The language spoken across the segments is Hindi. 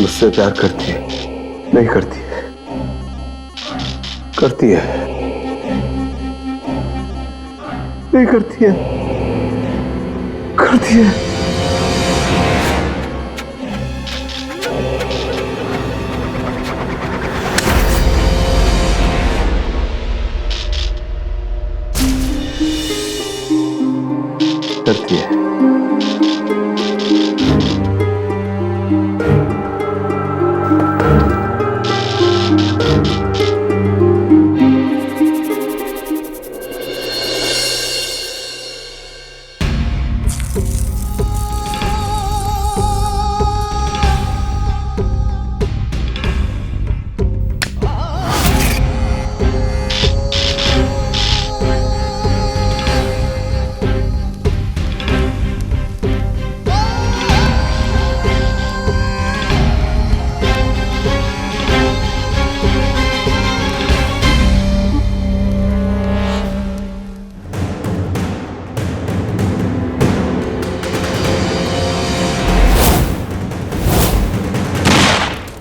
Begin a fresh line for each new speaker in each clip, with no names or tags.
मुझसे प्यार करती है? नहीं करती है। करती है? नहीं करती है? करती है? करती है।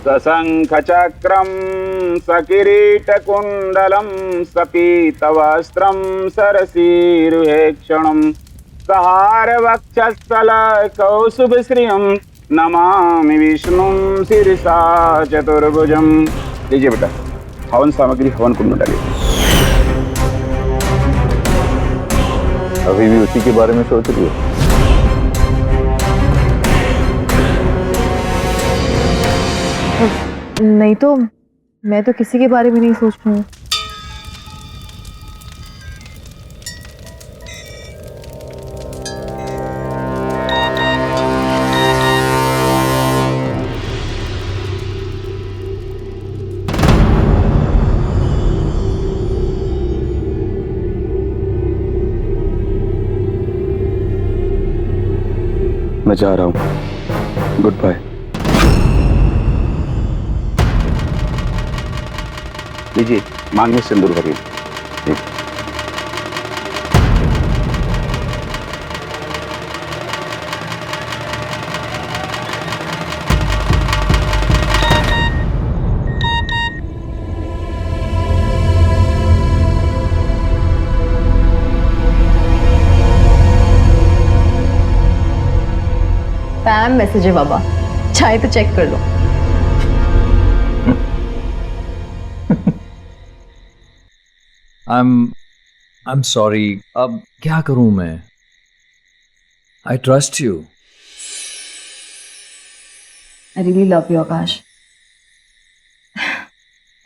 सशंखचक्रं सकिरीटकुण्डलं सपीतवस्त्रं सरसीरुहेक्षणं सहारवक्षस्थलकौस्तुभश्रियं नमामि विष्णुं शिरसा चतुर्भुजं। लीजिए बेटा, हवन सामग्री हवन कुंड में डालिए।
अभी भी उसी के बारे में सोच रही हो?
नहीं तो मैं तो किसी के बारे में नहीं सोच रही हूँ।
मैं जा रहा हूँ। Good bye.
लीजिए, मांग में सिंदूर भरिए।
स्पैम मैसेज है बाबा, चाहे तो चेक कर लो।
I'm sorry. अब क्या करूं मैं? I trust you.
I really love you, आकाश।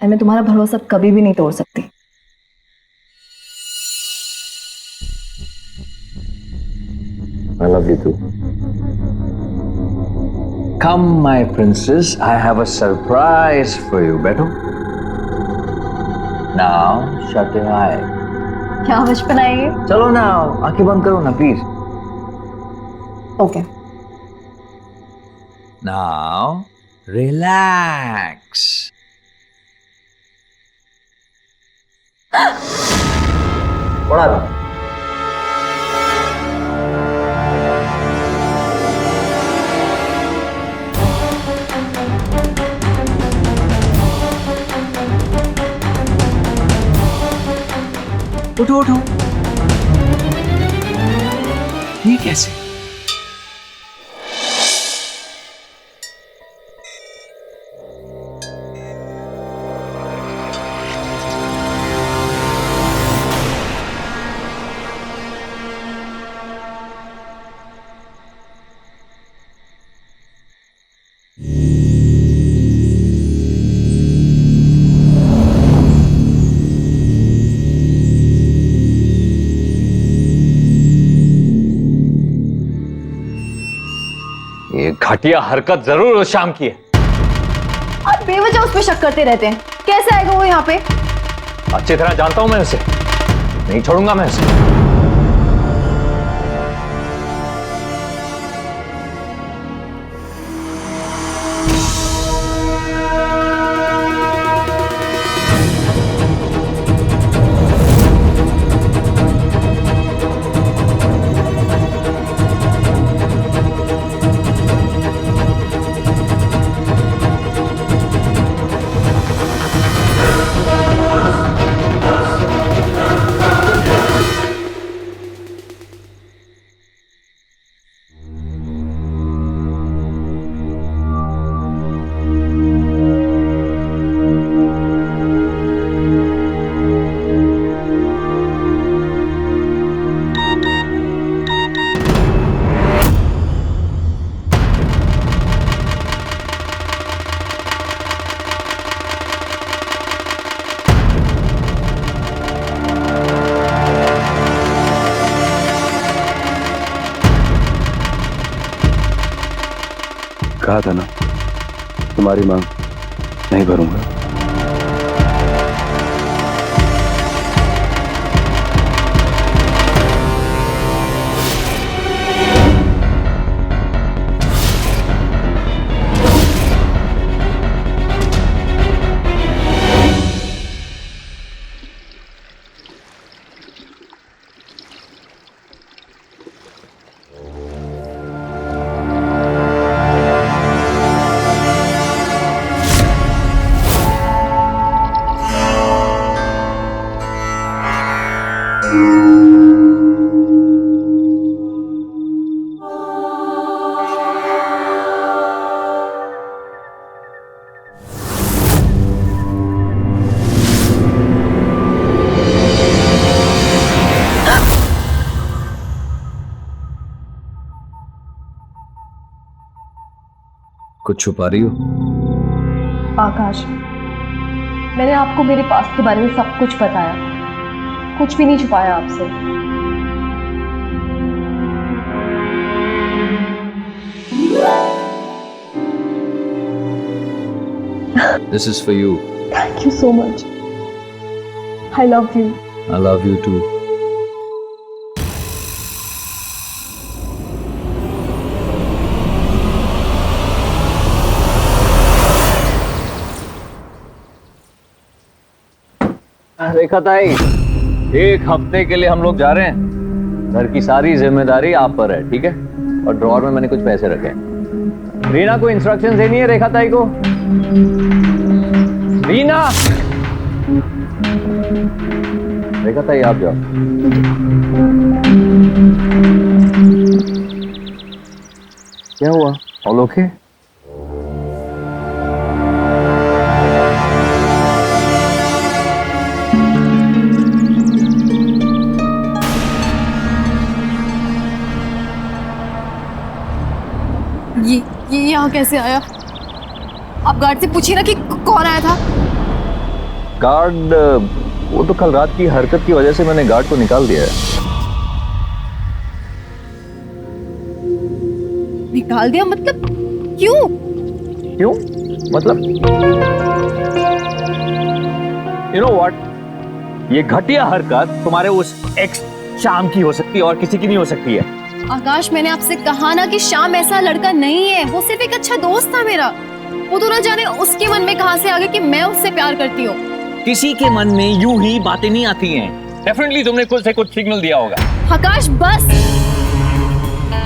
और मैं तुम्हारा भरोसा कभी भी नहीं तोड़ सकती।
I love you too.
Come, my princess. I have a surprise for you. बैठो। Now, shut your eyes.
क्या बचपन आएंगे?
चलो ना, आंखें बंद करो ना, प्लीज।
ओके।
Now, relax. पढ़ा दो। उठो उठो। ये कैसे? ये घटिया हरकत जरूर उस शाम की है।
आप बेवजह उस पे शक करते रहते हैं। कैसे आएगा वो यहाँ पे?
अच्छी तरह जानता हूं मैं उसे, नहीं छोड़ूंगा मैं उसे।
कहा था ना, तुम्हारी मांग नहीं भरूंगा।
कुछ छुपा रही हो?
आकाश, मैंने आपको मेरे पास्ट के बारे में सब कुछ बताया, कुछ भी नहीं छुपाया आपसे।
This is for you.
Thank you so much. I love you.
I love you too. रेखा ताई, एक हफ्ते के लिए हम लोग जा रहे हैं। घर की सारी जिम्मेदारी आप पर है, ठीक है? और ड्रॉअर में मैंने कुछ पैसे रखे हैं। रीना को इंस्ट्रक्शन देनी है रेखा ताई को। रीना, रेखा ताई आप जाओ। क्या हुआ? All okay?
ये यहाँ कैसे आया? आप गार्ड से पूछिए ना कि कौन आया था।
गार्ड, वो तो कल रात की हरकत की वजह से मैंने गार्ड को निकाल दिया है।
निकाल दिया मतलब? क्यों?
क्यों मतलब? यू नो व्हाट, ये घटिया हरकत तुम्हारे उस एक्स शाम की हो सकती है और किसी की नहीं हो सकती है।
आकाश, मैंने आपसे कहा ना कि श्याम ऐसा लड़का नहीं है। वो सिर्फ एक अच्छा दोस्त था मेरा। वो तो ना जाने उसके मन में कहां से आ गया कि मैं उससे प्यार करती हूँ।
किसी के मन में यूं ही बातें नहीं आती हैं। डेफिनेटली तुमने खुद से कुछ सिग्नल दिया होगा।
आकाश बस,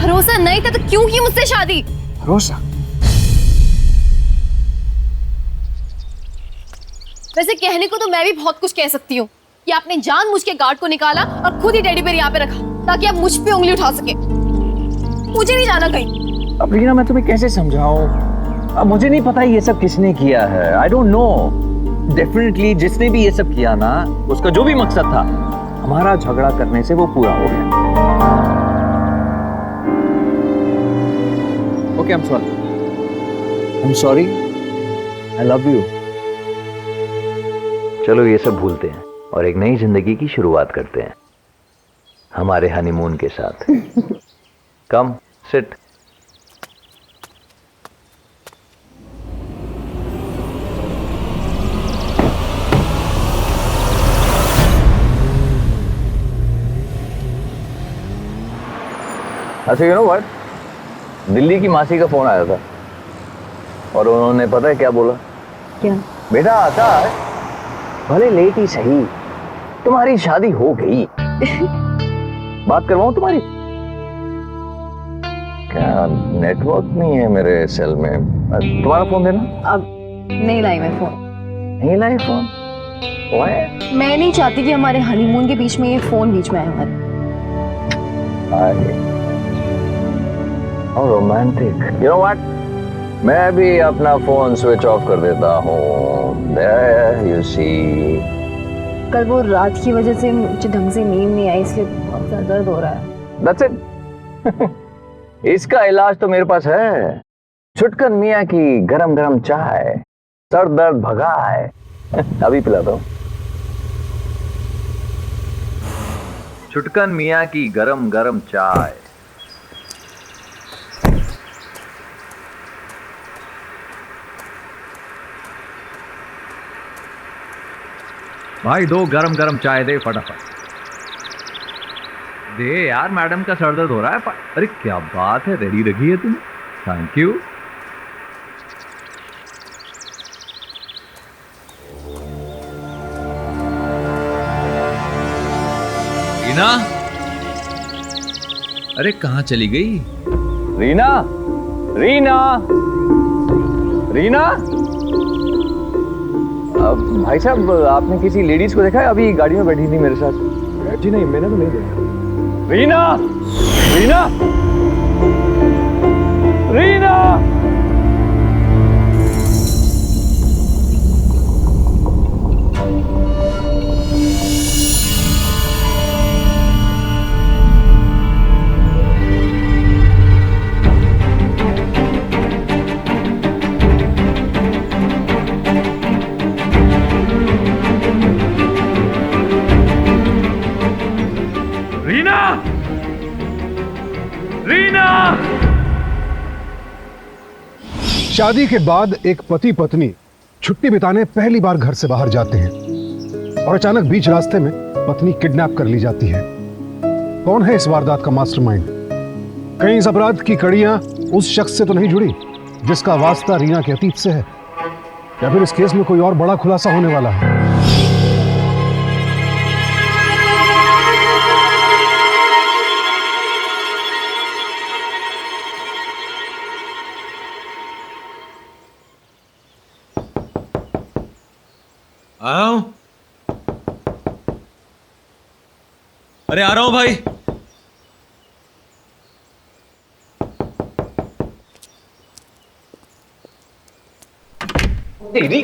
भरोसा नहीं था तो क्यों की मुझसे शादी?
भरोसा?
वैसे कहने को तो मैं भी बहुत कुछ कह सकती हूँ कि आपने जानबूझ के गार्ड को निकाला और खुद ही टेडी बेयर यहाँ पे रखा ताकि आप मुझ पे उंगली उठा सके। मुझे नहीं जाना कहीं।
अब रीना, मैं तुम्हें कैसे समझाऊं? अब मुझे नहीं पता ये सब किसने किया है। I don't know. डेफिनेटली जिसने भी ये सब किया ना, उसका जो भी मकसद था, हमारा झगड़ा करने से वो पूरा हो गया। Okay, I am sorry. I am sorry. I love you. चलो ये सब भूलते हैं और एक नई जिंदगी की शुरुआत करते हैं हमारे हनीमून के साथ। कम, सिट। अच्छा, यू नो व्हाट, दिल्ली की मासी का फोन आया था और उन्होंने पता है क्या बोला?
क्या?
बेटा आकाश, भले लेट ही सही, तुम्हारी शादी हो गई। बात करवाऊं तुम्हारी? क्या नेटवर्क नहीं है मेरे सेल में? तुम्हारा फोन देना।
अब नहीं लाई मैं फोन।
नहीं लाई फोन? Why?
मैं नहीं चाहती कि हमारे हनीमून के बीच में ये फोन बीच में आए हमारे।
How romantic. You know what? मैं भी अपना फोन स्विच ऑफ कर देता हूँ। There you see.
कल वो रात की वजह से मुझे ढंग से नींद नहीं आई, इसलिए बहुत ज्यादा दर्द हो रहा है।
That's it. इसका इलाज तो मेरे पास है। छुटकन मियाँ की गरम गरम चाय, सर दर्द भगाए। अभी पिलाता हूँ। छुटकन मियाँ की गरम गरम चाय। भाई दो गरम गरम चाय दे फटाफट। दे यार, मैडम का सर दर्द हो रहा है। अरे क्या बात है, रेडी रखी है तुमने। Thank you. रीना, अरे कहाँ चली गई? रीना, रीना, रीना। भाई साहब, आपने किसी लेडीज को देखा है? अभी गाड़ी में बैठी थी मेरे साथ।
जी नहीं, मैंने तो नहीं देखा।
रीना, रीना, रीना। रीना, रीना।
शादी के बाद एक पति पत्नी छुट्टी बिताने पहली बार घर से बाहर जाते हैं और अचानक बीच रास्ते में पत्नी किडनैप कर ली जाती है। कौन है इस वारदात का मास्टरमाइंड? कहीं इस अपराध की कड़ियां उस शख्स से तो नहीं जुड़ी जिसका वास्ता रीना के अतीत से है, या फिर इस केस में कोई और बड़ा खुलासा होने वाला है?
आ रहा हूं। अरे आ रहा हूं भाई।
तेरी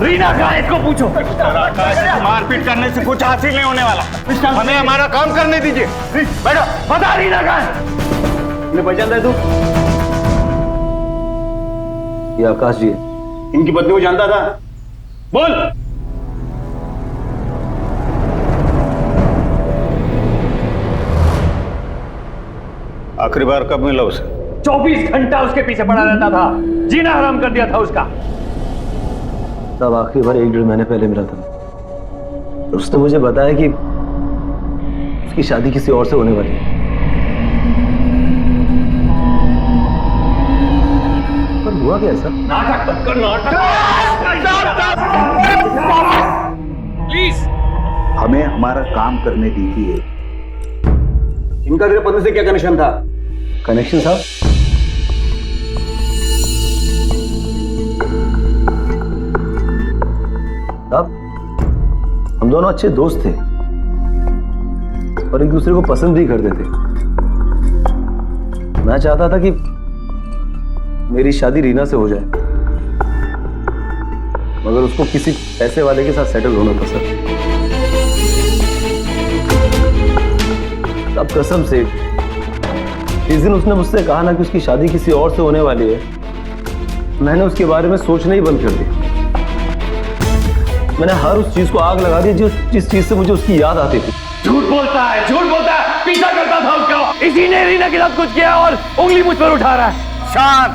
रीना का इसको पूछो।
मारपीट करने से कुछ हासिल नहीं होने वाला। हमें हमारा काम करने दीजिए।
बैठो, बता रीना का पहचान रहे तू?
ये आकाश जी है।
इनकी पत्नी को जानता था? बोल। आखिरी बार कब मिला उसे?
24 घंटा उसके पीछे पड़ा रहता था, जीना हराम कर दिया था उसका।
तब आखिरी बार 1-1.5 महीने पहले मिला था। उसने मुझे बताया कि उसकी शादी किसी और से होने वाली है। पर हुआ क्या ऐसा?
नाटक कर, नाटक।
प्लीज
हमें हमारा काम करने दीजिए। इनका तेरे पत्नी से क्या कनेक्शन था?
कनेक्शन साहब? साहब, हम दोनों अच्छे दोस्त थे और एक दूसरे को पसंद भी करते थे। मैं चाहता था कि मेरी शादी रीना से हो जाए, मगर उसको किसी पैसे वाले के साथ सेटल होना था सर। अब कसम से इस दिन उसने मुझसे कहा ना कि उसकी शादी किसी और से होने वाली है, मैंने उसके बारे में सोचना ही बंद कर दिया। मैंने हर उस चीज को आग लगा दी जिस चीज से मुझे उसकी याद आती थी।
झूठ बोलता है, झूठ बोलता है। पीछा करता था उसका, इसी ने रीना के साथ कुछ किया और उंगली मुझ पर उठा रहा है।
शांत,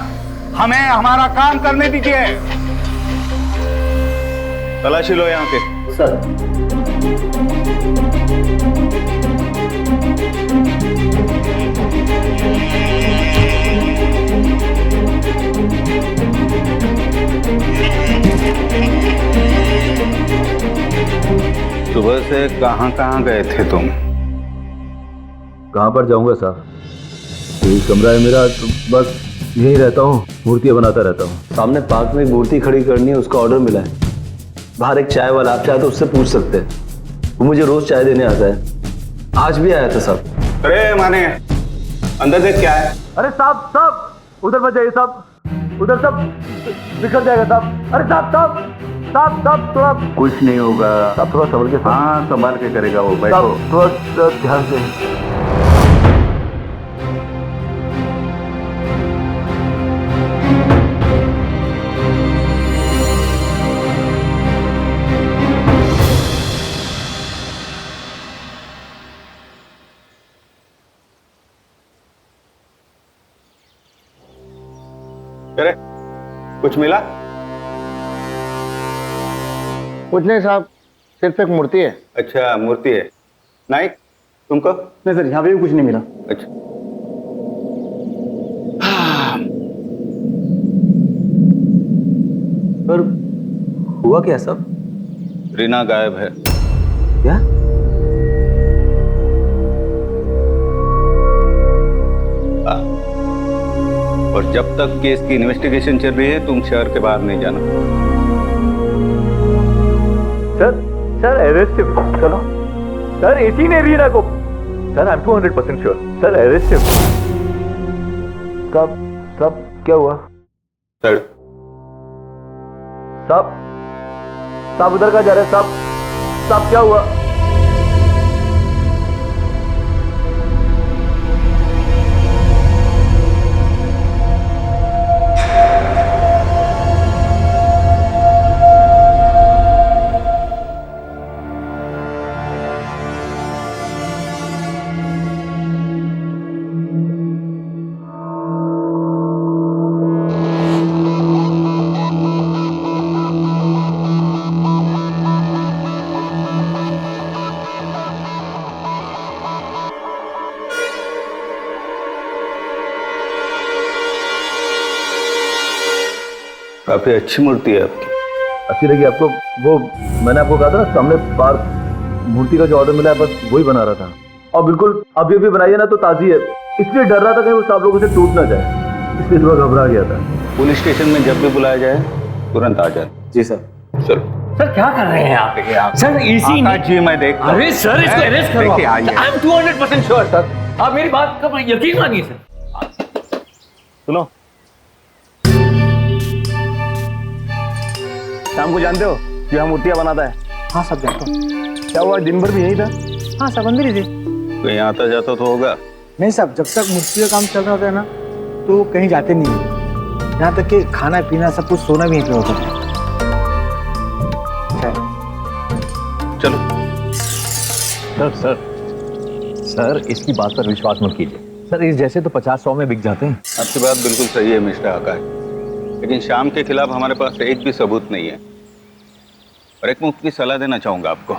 हमें हमारा काम करने दीजिए। तलाशी लो यहाँ के।
सर,
सुबह से कहाँ कहाँ गए थे तुम?
कहां पर जाऊंगा साहब? यही कमरा है मेरा, तो बस यही रहता हूँ, मूर्तियां बनाता रहता हूँ। सामने पार्क में एक मूर्ति खड़ी करनी है, उसका ऑर्डर मिला है। बाहर एक चाय वाला, आप चाहे तो उससे पूछ सकते हैं, वो मुझे रोज चाय देने आता है। आज भी आया था साहब।
अरे माने, अंदर देख क्या है?
अरे साहब साहब, उधर मत जाइए साहब, उधर सब बिखर जाएगा साहब। अरे साहब साहब साहब साहब, थोड़ा
कुछ नहीं होगा।
साहब थोड़ा संभल के।
हाँ, संभाल के करेगा वो। बैठो।
साहब थोड़ा ध्यान से।
अरे
कुछ मिला?
कुछ नहीं साहब, सिर्फ एक मूर्ति है।
अच्छा, मूर्ति है। नाइक, तुमको?
नहीं सर, यहाँ पे भी कुछ नहीं मिला।
अच्छा,
सर हुआ क्या सब?
रीना गायब है।
क्या?
और जब तक केस की इन्वेस्टिगेशन चल रही है तुम शहर के बाहर नहीं जाना।
सर अरेस्ट चलो सर, इसी ने रीना को। Sir I am 200% sure. Sir arrest सब क्या हुआ?
सर,
साहब उधर का जा रहे हैं? साहब क्या हुआ?
काफी अच्छी मूर्ति है आपकी।
अच्छी लगी आपको? वो मैंने आपको कहा था ना, सामने पार्क मूर्ति का जो ऑर्डर मिला है बस वही बना रहा था। और बिल्कुल अभी बनाई है ना तो ताजी है, इसलिए डर रहा था कहीं वो सब लोगों से टूट ना जाए, इसलिए थोड़ा घबरा गया था।
पुलिस स्टेशन में जब भी बुलाया जाए तुरंत आ जाए।
जी सर।
चलो।
सर क्या कर रहे हैं आप? सर इसी
आकाश जी, मैं देखता हूं।
अरे सर, इसको अरेस्ट करो।
देखिए, आइए।
I am 200% sure sir. आप मेरी बात का यकीन मानिए सर।
सुनो, शाम को जानते हो जो यहाँ मूर्तियाँ बनाता है? हाँ सब जानता हूँ। क्या हुआ, दिन भर भी यही था? हाँ सब अंदर ही थे।
कहीं आता जाता तो होगा?
नहीं साहब, जब तक मूर्ति का काम चल रहा होता है ना तो कहीं जाते नहीं है। यहाँ तक कि खाना पीना सब कुछ, सोना भी यहीं पे होता है।
चलो।
सर इसकी बात पर विश्वास मत कीजिए सर, इस जैसे तो 50-100 में बिक जाते हैं।
आपकी बात बिल्कुल सही है मिस्टर आकाश, लेकिन शाम के खिलाफ हमारे पास एक भी सबूत नहीं है। और एक मुफ्त की सलाह देना चाहूंगा आपको,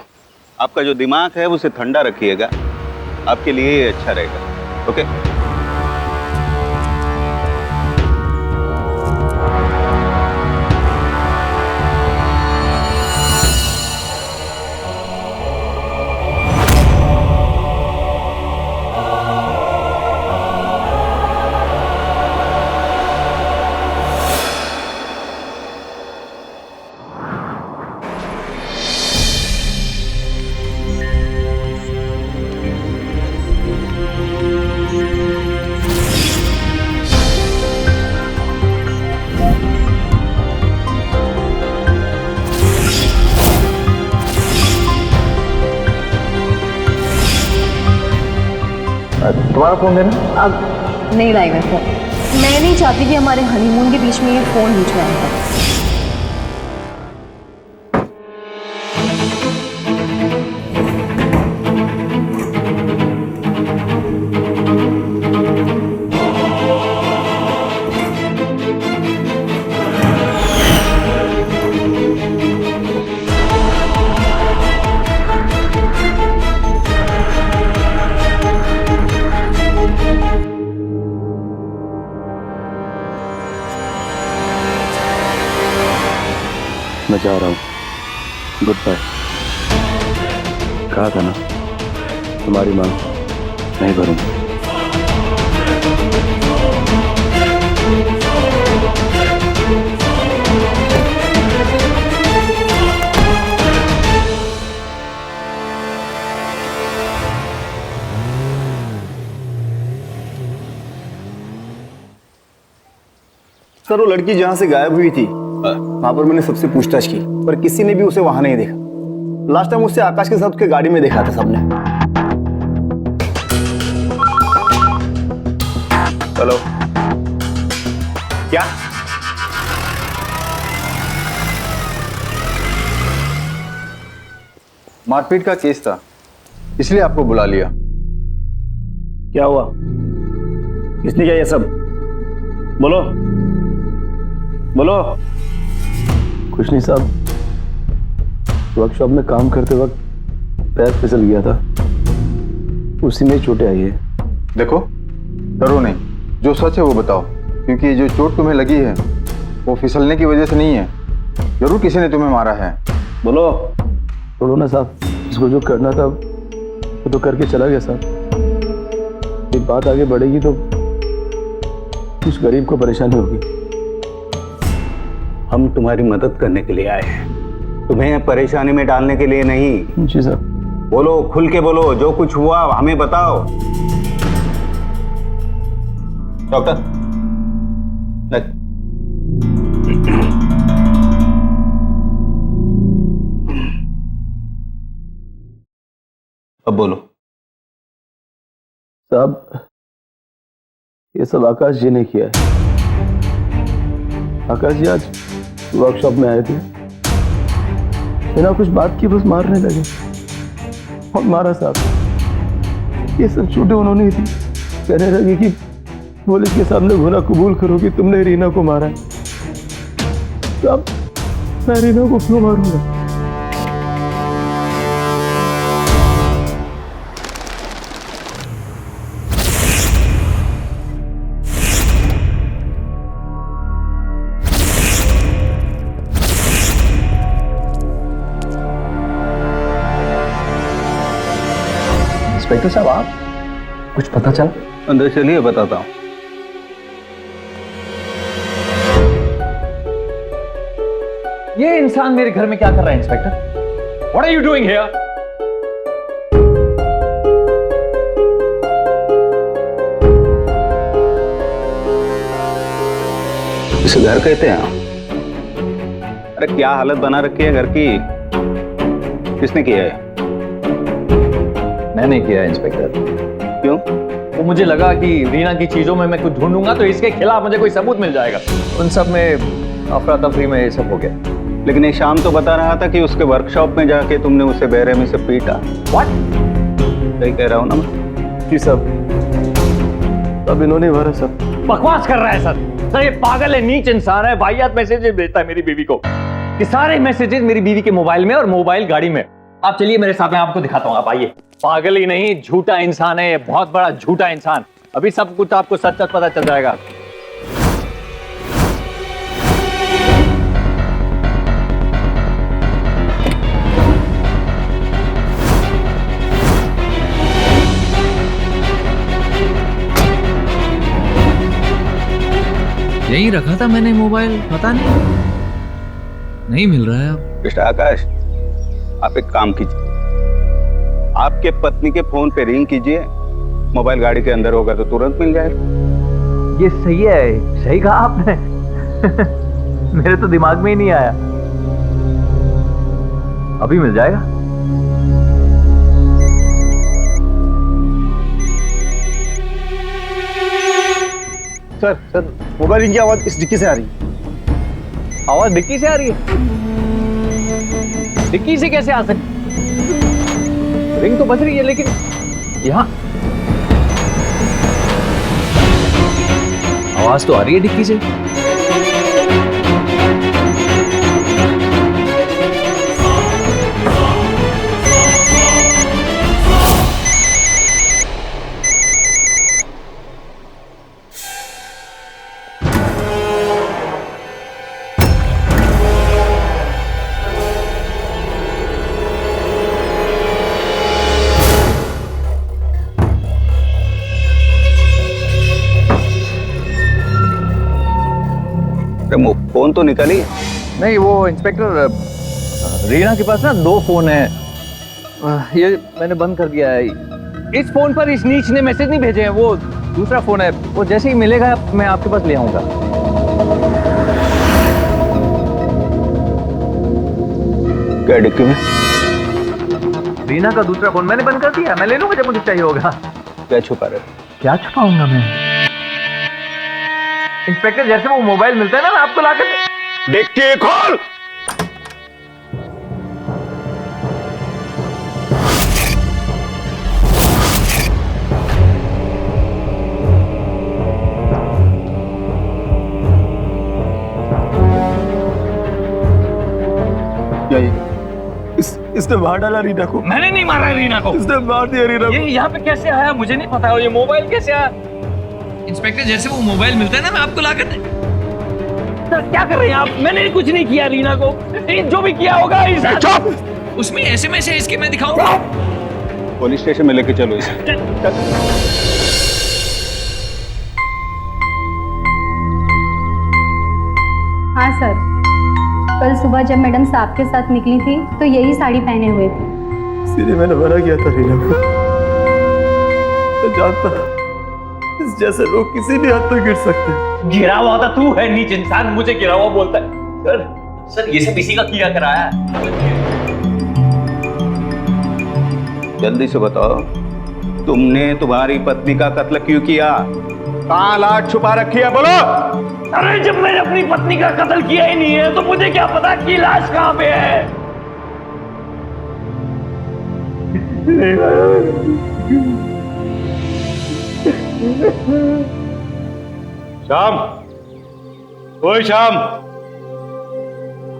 आपका जो दिमाग है उसे ठंडा रखिएगा, आपके लिए ये अच्छा रहेगा। ओके?
तुम्हारा फोन देना।
अब नहीं लाएगा सर, मैं नहीं चाहती कि हमारे हनीमून के बीच में ये फोन बीच में आएगा।
मैं जा रहा हूँ, गुड बाय। कहा था ना तुम्हारी मांग नहीं भरूंगा।
सर वो लड़की जहां से गायब हुई थी वहां पर मैंने सबसे पूछताछ की, पर किसी ने भी उसे वहां नहीं देखा। लास्ट टाइम उससे आकाश के साथ उसके गाड़ी में देखा था सबने।
हेलो,
क्या?
मारपीट का केस था, इसलिए आपको बुला लिया।
क्या हुआ? किसने किया ये सब? बोलो। बोलो।
कुछ नहीं साहब, वर्कशॉप में काम करते वक्त पैर फिसल गया था, उसी में चोटें आई है।
देखो डरो नहीं, जो सच है वो बताओ, क्योंकि जो चोट तुम्हें लगी है वो फिसलने की वजह से नहीं है, जरूर किसी ने तुम्हें मारा है।
बोलो।
बोलो ना साहब, इसको जो करना था वो तो करके चला गया साहब। एक बात आगे बढ़ेगी तो कुछ गरीब को परेशानी होगी।
हम तुम्हारी मदद करने के लिए आए हैं, तुम्हें परेशानी में डालने के लिए नहीं।
जी साहब।
बोलो, खुल के बोलो, जो कुछ हुआ हमें बताओ। डॉक्टर अब बोलो।
साहब ये सब आकाश जी ने किया है। आकाश जी आज वर्कशॉप में आए थे, बिना कुछ बात की बस मारने लगे और मारा साहब। ये सब चोटें उन्होंने ही थी। कहने लगे कि पुलिस के सामने गुनाह कबूल करो कि तुमने रीना को मारा है। तो अब मैं रीना को क्यों मारूंगा?
इंस्पेक्टर साहब, आप कुछ पता चला?
अंदर चलिए, बताता हूँ।
ये इंसान मेरे घर में क्या कर रहा है inspector? What are you doing here?
इसे घर कहते हैं? अरे क्या हालत बना रखी है घर की, किसने किया है?
मैंने किया इंस्पेक्टर।
क्यों?
वो मुझे लगा कि रीना की चीजों में मैं कुछ ढूंढूंगा तो इसके खिलाफ मुझे कोई सबूत मिल जाएगा। उन सब में अफरा तफरी में ये सब हो गया।
लेकिन ये शाम तो बता रहा था कि उसके वर्कशॉप में जाके तुमने उसे बेरहमी से पीटा।
What?
सही कह रहा हूँ ना मैं?
जी साहब, अब इन्होंने मारा सब।
बकवास कर रहा है सर ये पागल है, नीच इंसान है, वाहियात मैसेजेस भेजता है मेरी बीवी को। कि सारे मैसेजेस मेरी बीवी के मोबाइल में और मोबाइल गाड़ी में। आप चलिए मेरे साथ, मैं आपको दिखाता हूँ, आप आइए। पागल ही नहीं, झूठा इंसान है ये, बहुत बड़ा झूठा इंसान। अभी सब कुछ आपको सच सच पता चल जाएगा।
यहीं रखा था मैंने मोबाइल, पता नहीं मिल रहा है अब।
मिस्टर आकाश, आप एक काम कीजिए, आपके पत्नी के फोन पे रिंग कीजिए, मोबाइल गाड़ी के अंदर होगा तो तुरंत मिल जाएगा।
ये सही है, सही कहा आपने। मेरे तो दिमाग में ही नहीं आया। अभी मिल जाएगा।
सर मोबाइल रिंग की आवाज इस डिक्की से आ रही है।
आवाज डिक्की से आ रही है? डिक्की से कैसे आ सकती? रिंग तो बज रही है लेकिन यहां आवाज तो आ रही है डिक्की से।
फोन तो निकाली?
नहीं, वो इंस्पेक्टर रीना के पास ना 2 फोन है। ये मैंने बंद कर दिया है। इस फोन पर इस नीच ने मैसेज नहीं भेजे हैं, वो दूसरा फोन है। वो जैसे ही मिलेगा मैं आपके पास ले आऊंगा।
क्या डिक्की में?
रीना का दूसरा फोन मैंने बंद कर दिया, मैं ले लूंगा जब मुझे चाहिए होगा।
क्या छुपा रहे?
क्या छुपाऊंगा मैं? इंस्पेक्टर जैसे वो मोबाइल मिलता है ना, मैं आपको लाकर
डिक्की खोल।
क्या ये इसने मार डाला रीना को।
मैंने नहीं मारा रीना को।
इसने मार दिया रीना को।
ये यहाँ पे कैसे आया मुझे नहीं पता। और ये मोबाइल कैसे आया?
इंस्पेक्टर जैसे वो मोबाइल मिलता है ना, मैं आपको ला कर
सर क्या कर रहे हैं आप? मैंने कुछ नहीं किया रीना को। जो भी किया होगा
उसमें SMS है इसके, मैं दिखाऊंगा।
पुलिस स्टेशन में लेके चलो इसे।
हाँ सर, कल सुबह जब मैडम साहब के साथ निकली थी तो यही साड़ी पहने हुए थे।
इसीलिए मैंने मना किया था रीना को। मैं जानता था इस जैसे लोग किसी भी हद तक गिर सकते हैं।
गिरा हुआ था तू है नीच इंसान, मुझे गिरा हुआ बोलता है। सर ये सब इसी का किया कराया है।
जल्दी से बताओ, तुमने तुम्हारी पत्नी का कत्ल क्यों किया? कहाँ लाश छुपा रखी है, बोलो।
अरे जब मैंने अपनी पत्नी का कत्ल किया ही नहीं है तो मुझे क्या पता कि लाश कहाँ पे है।
श्याम, ओए श्याम।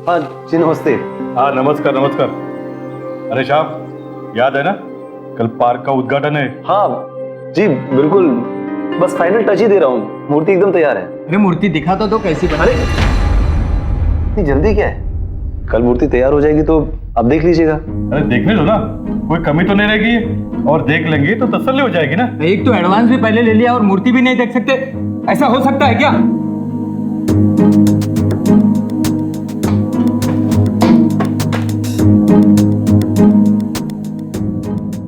हाँ जी नमस्ते।
हाँ नमस्कार नमस्कार। अरे श्याम, याद है ना कल पार्क का उद्घाटन है?
हाँ जी बिल्कुल, बस फाइनल टच ही दे रहा हूँ। मूर्ति एकदम तैयार है।
अरे मूर्ति दिखा तो दो कैसी बना।
अरे इतनी जल्दी क्या है? कल मूर्ति तैयार हो जाएगी तो आप देख लीजिएगा।
अरे देखने दो ना, कोई कमी तो नहीं रहेगी और देख लेंगे तो तसल्ली हो जाएगी ना।
एक तो एडवांस भी पहले ले लिया और मूर्ति भी नहीं देख सकते, ऐसा हो सकता है क्या?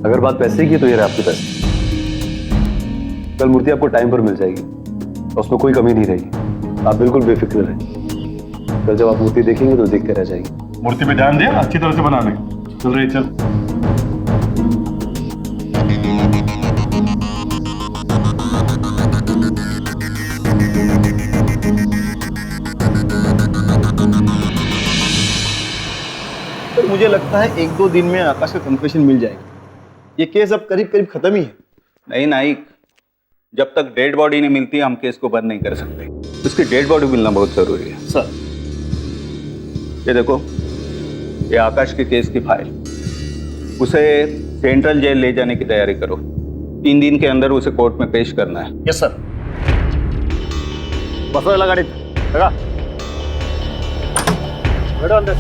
अगर बात पैसे की तो ये रहे आपके पैसे। कल मूर्ति आपको टाइम पर मिल जाएगी, उसमें कोई कमी नहीं रहेगी। आप बिल्कुल बेफिक्र रहें। कल जब आप मूर्ति देखेंगे तो देखते रह जाएंगे।
मूर्ति पे ध्यान दिया, अच्छी तरह से बना ले। चल रही चल।
तो मुझे लगता है 1-2 दिन में आकाश का कंफेशन मिल जाएगा। ये केस अब करीब करीब खत्म ही है।
नहीं नाइक, जब तक डेड बॉडी नहीं मिलती हम केस को बंद नहीं कर सकते। उसकी डेड बॉडी मिलना बहुत जरूरी है।
सर
ये देखो, ये आकाश के केस की फाइल, उसे सेंट्रल जेल ले जाने की तैयारी करो। 3 दिन के अंदर उसे कोर्ट में पेश करना है।
Yes sir. बस वाला गाड़ी लगा, बैठो अंदर।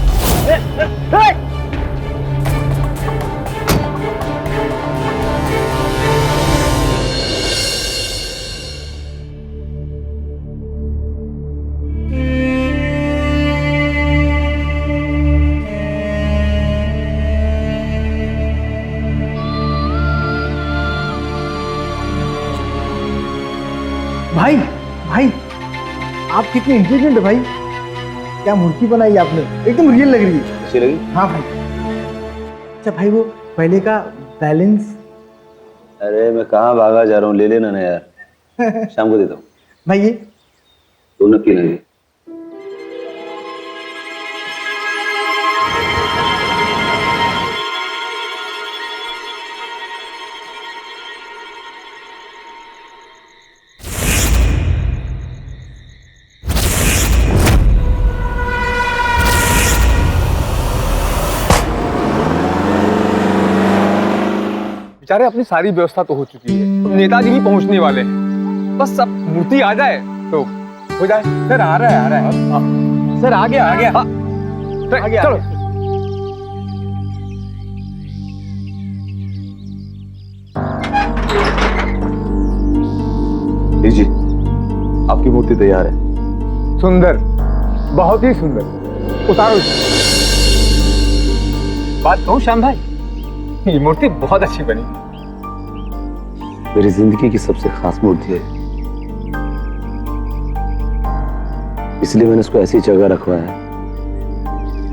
भाई भाई आप कितने इंटेलिजेंट है भाई। क्या मूर्ति बनाई आपने, एकदम रियल लग रही है।
अच्छी लगी?
हाँ भाई। अच्छा भाई वो पहले का बैलेंस।
अरे मैं कहाँ भागा जा रहा हूँ, ले लेना ना यार। शाम को देता हूँ
भाई। ये
तो नक्की लगे।
बेचारे अपनी सारी व्यवस्था तो हो चुकी है, तो नेताजी भी पहुंचने वाले हैं। बस अब मूर्ति आ जाए तो हो जाए। सर आ रहा है, आ रहा है। सर आ गया, आ गया। आ गया, चलो।
जी आपकी मूर्ति तैयार है।
सुंदर, बहुत ही सुंदर। उतारो। बात कहूं श्याम भाई, ये मूर्ति बहुत अच्छी बनी।
मेरी जिंदगी की सबसे खास मूर्ति है, इसलिए मैंने इसको ऐसी जगह रखवाया है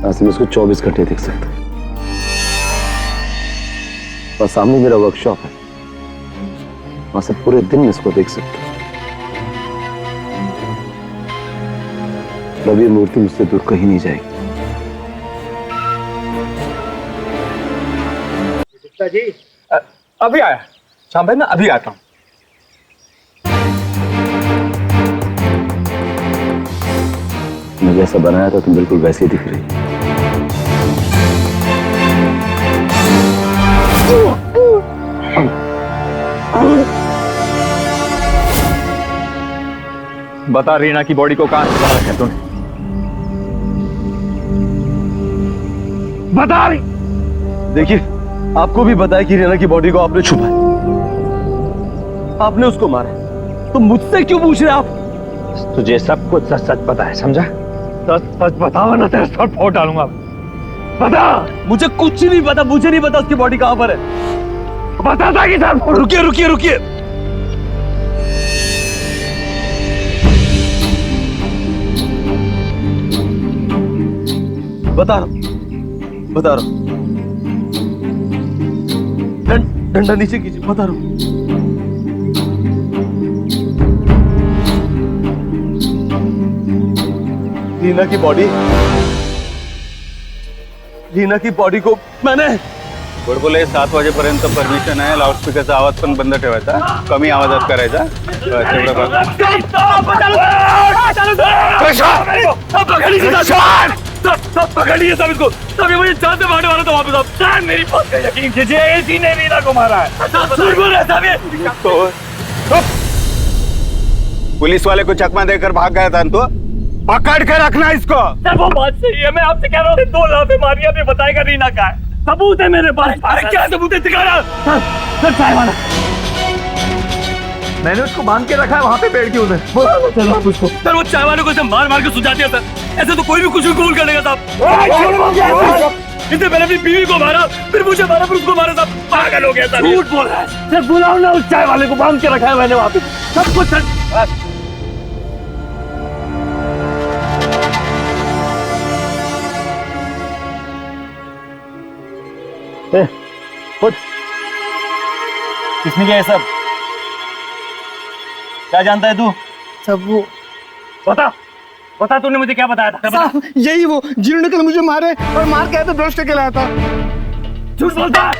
जहां से मैं इसको 24 घंटे देख सकता हूं। और सामने मेरा वर्कशॉप है, वहां से पूरे दिन मैं इसको देख सकता हूं। अब ये मूर्ति मुझसे दूर कहीं नहीं जाएगी।
जी अभी आया श्याम भाई, मैं अभी आता हूँ।
मैं जैसा बनाया था तुम बिल्कुल वैसे ही दिख रही।
बता रीना की बॉडी को कहां छुपा रखा है तूने? बता रही।
देखिए, आपको भी पता है कि रीना की बॉडी को आपने छुपाया, आपने उसको मारा, तो मुझसे क्यों पूछ रहे आप?
तुझे सब कुछ सच सच पता है, समझा? सच सच बताओ ना तेरा सर फोड़ डालूंगा। बता।
मुझे कुछ नहीं पता, मुझे नहीं पता उसकी बॉडी कहां पर है।
बता था कि सर फोड़।
रुकिए रुकिए रुकिए, बता रहा हूं, बता रहा हूं। डंडा नीचे कीजिए, बता रहा हूं। रीना की बॉडी को मैंने
बुलबुले 7 वाजेपर्यंत परमिशन आहे. लाऊडस्पीकरचा आवाज पण बंद ठेवायचा, कमी आवाजात करायचा. तेवढं बघ.
सब पकड़ लीजिए सब इसको, सब ये मुझे जान से मारने वाला था वापस आप। सर मेरी बात का यकीन कीजिए, इसी ने रीना को मारा है।
पुलिस वाले को चकमा देकर भाग गया था तो पकड़ के रखना इसको.
सर वो बात सही है, मैं आपसे कह रहा हूँ 2 लाफे मारी, आपने बताएगा रीना का है, सबूत है मेरे पास. अरे क्या सबूत है, दिखा रहा. सर चाय वाला
मैंने उसको बांध के रखा है वहां पे पेड़ के उधर।
चलो आप उसको. सर वो चाय वाले को ऐसे मार मार के सुझा दिया सर, ऐसे तो कोई भी कुछ भी कबूल कर लेगा साहब. इससे पहले अपनी बीवी को मारा, फिर मुझे मारा, फिर उसको मारा साहब. पागल हो गया सर, झूठ बोल रहा है. सर बुलाओ ना उस चाय वाले को, बांध के रखा है मैंने वहां पे सब कुछ. सर
किसने किया ये सब? क्या जानता है तू?
सब वो
बता बता, तूने मुझे क्या बताया था?
साहब यही वो जिन्होंने कल मुझे मारे और मार के आया तो ब्रश करके लाया था.
झूठ बोलता है.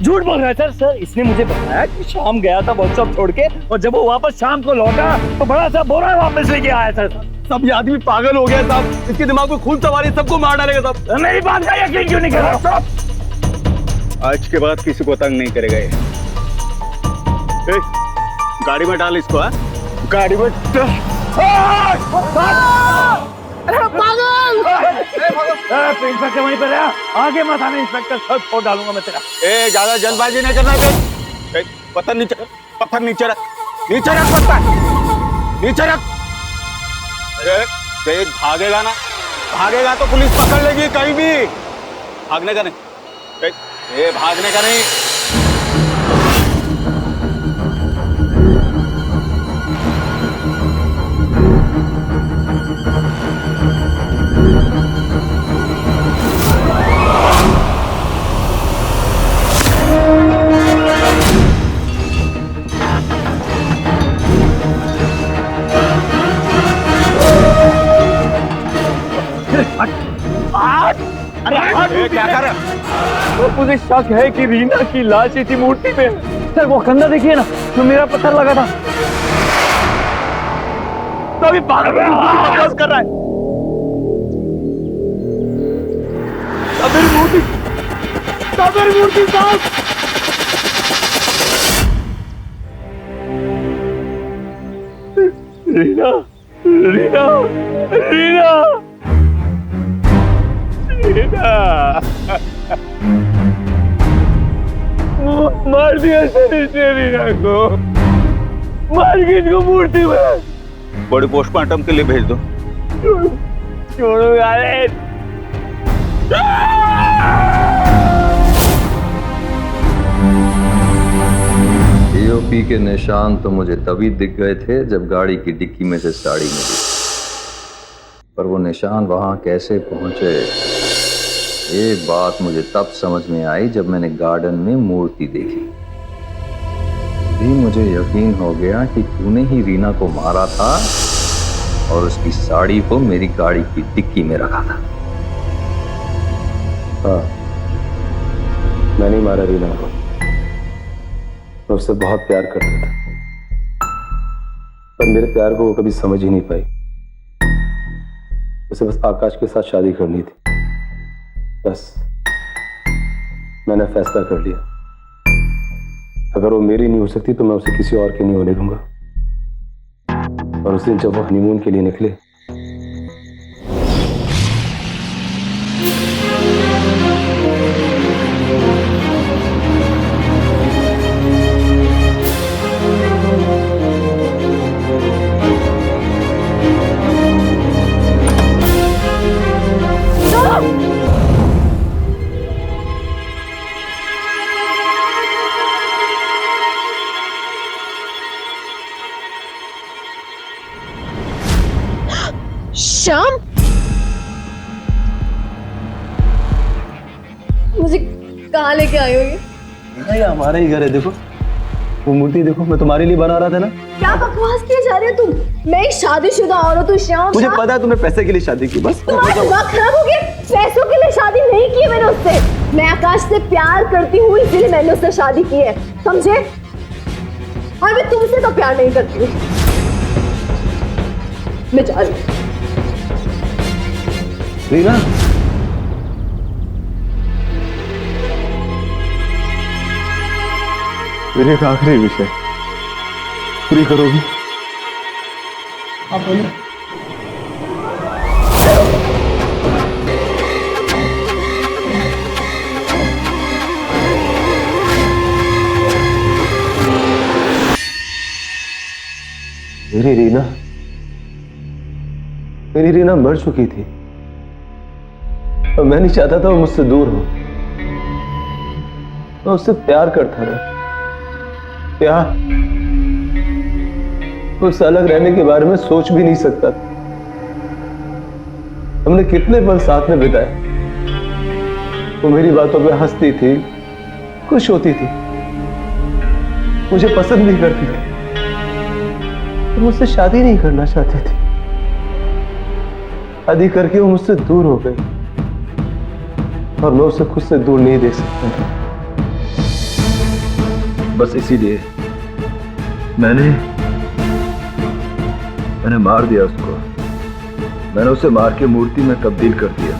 झूठ बोल रहा है सर. सर इसने मुझे बताया कि शाम गया था वर्कशॉप छोड़ के, और जब वो वापस शाम को लौटा तो बड़ा सा बोरा वापस लेके आया सर.
सब ये आदमी पागल हो गया साहब, इसके दिमाग में खून सवार है, सबको मार डालेगा साहब.
मेरी बात का यकीन क्यों नहीं कर रहा साहब?
आज के बाद किसी को तंग नहीं करेगा ये. गाड़ी में डाल इसको. गाड़ी में
इंस्पेक्टर वहीं पर है, आगे मत आना इंस्पेक्टर, सर फोड़ डालूंगा मैं तेरा.
ज्यादा जल्दबाजी नहीं करना. पत्थर नीचे रख, पत्थर नीचे रख, नीचे रख पत्थर, नीचे रख. तेज भागेगा ना, भागेगा तो पुलिस पकड़ लेगी. कहीं भी भागने का नहीं, भागने का नहीं.
अरे क्या कर रहा है? तो मुझे शक है कि रीना की लाश इसी मूर्ति पे है. सर वो कंधा देखिए ना, जो मेरा पत्थर लगा था. तो अभी बकवास कर रहा है. मूर्ति साहब. रीना रीना रीना मार दिया सर इसने रीना को, मार के इसको मूर्ति में.
बॉडी पोस्टमार्टम के लिए भेज दो.
छोड़ो यार.
एओपी के निशान तो मुझे तभी दिख गए थे जब गाड़ी की डिक्की में से साड़ी मिली, पर वो निशान वहां कैसे पहुंचे ये बात मुझे तब समझ में आई जब मैंने गार्डन में मूर्ति देखी. भी मुझे यकीन हो गया कि तूने ही रीना को मारा था और उसकी साड़ी को मेरी गाड़ी की डिक्की में रखा था.
हाँ, मैंने मारा रीना को. मैं उससे बहुत प्यार करता था, पर मेरे प्यार को वो कभी समझ ही नहीं पाई. उसे बस आकाश के साथ शादी करनी थी. बस मैंने फैसला कर लिया. अगर वो मेरी नहीं हो सकती तो मैं उसे किसी और की नहीं होने दूंगा। और उस दिन जब वो हनीमून के लिए निकले,
श्याम, मुझे कहाँ लेके आए हो ये?
ये हमारा ही घर है। देखो वो मूर्ति देखो, मैं तुम्हारे लिए बना रहा था ना।
क्या बकवास किए जा रहे हो तुम? मैं एक शादीशुदा औरत हूँ श्याम।
मुझे पता है तुमने पैसे के लिए शादी की। बस
तुम्हारा दिमाग खराब हो गया? पैसों के लिए शादी नहीं की है मैंने उससे। मैं आकाश से प्यार करती हूँ, इसीलिए मैंने उससे शादी की है, समझे? और मैं तुमसे तो प्यार नहीं करती। मैं जा रही हूँ।
रीना,
मेरे एक आखिरी विषय पूरी करोगी?
आप बोलो।
मेरी रीना मर चुकी थी और मैं नहीं चाहता था वो मुझसे दूर हो। मैं उससे प्यार करता था। प्यार, उससे अलग रहने के बारे में सोच भी नहीं सकता था। हमने कितने पल साथ में बिताए। वो मेरी बातों पे हंसती थी, खुश होती थी, मुझे पसंद भी करती थी, पर मुझसे शादी नहीं करना चाहती थी। शादी करके वो मुझसे दूर हो गई और मैं उसे खुद से दूर नहीं देख सकता था। बस इसीलिए मैंने मार दिया उसको। मैंने उसे मार के मूर्ति में तब्दील कर दिया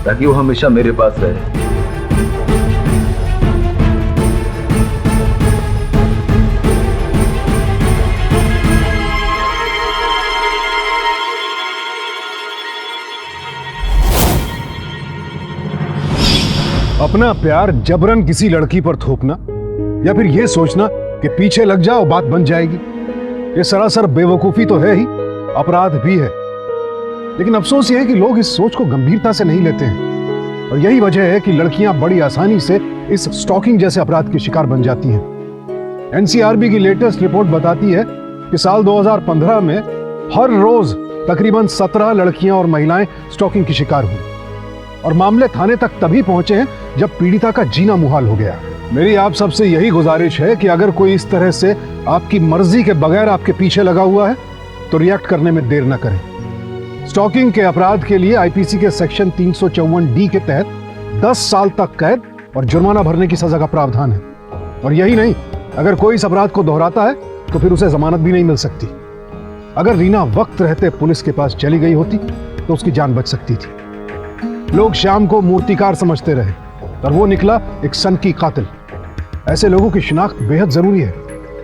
ताकि वो हमेशा मेरे पास रहे।
अपना प्यार जबरन किसी लड़की पर थोपना या फिर यह सोचना कि पीछे लग जाओ बात बन जाएगी, ये सरासर बेवकूफी तो है ही, अपराध भी है। लेकिन अफसोस यह है कि लोग इस सोच को गंभीरता से नहीं लेते हैं और यही वजह है कि लड़कियां बड़ी आसानी से इस स्टॉकिंग जैसे अपराध की शिकार बन जाती हैं। एनसीआरबी की लेटेस्ट रिपोर्ट बताती है कि साल 2015 में हर रोज तकरीबन 17 लड़कियां और महिलाएं स्टॉकिंग की शिकार हुई और मामले थाने तक तभी पहुंचे हैं जब पीड़िता का जीना मुहाल हो गया। मेरी आप सबसे यही गुजारिश है कि अगर कोई इस तरह से आपकी मर्जी के बगैर आपके पीछे लगा हुआ है तो रिएक्ट करने में देर न करें। स्टॉकिंग के अपराध के लिए आईपीसी के सेक्शन 354D के तहत 10 साल तक कैद और जुर्माना भरने की सजा का प्रावधान है। और यही नहीं, अगर कोई इस अपराध को दोहराता है तो फिर उसे जमानत भी नहीं मिल सकती। अगर रीना वक्त रहते पुलिस के पास चली गई होती तो उसकी जान बच सकती थी। लोग श्याम को मूर्तिकार समझते रहे और वो निकला एक सन की कातिल। ऐसे लोगों की शिनाख्त बेहद जरूरी है,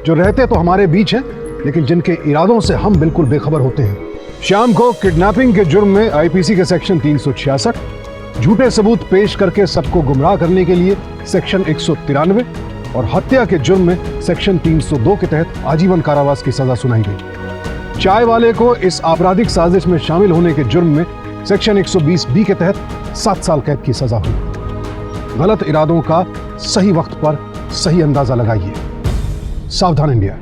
जो रहते तो हमारे बीच हैं लेकिन जिनके इरादों से हम बिल्कुल बेखबर होते हैं। श्याम को किडनैपिंग के जुर्म में आईपीसी के सेक्शन 366, झूठे सबूत पेश करके सबको गुमराह करने के लिए सेक्शन 193 और हत्या के जुर्म में सेक्शन 302 के तहत आजीवन कारावास की सजा सुनाई गई। चाय वाले को इस आपराधिक साजिश में शामिल होने के जुर्म में सेक्शन 120B के तहत 7 साल कैद की सजा हुई। गलत इरादों का सही वक्त पर सही अंदाजा लगाइए। सावधान इंडिया।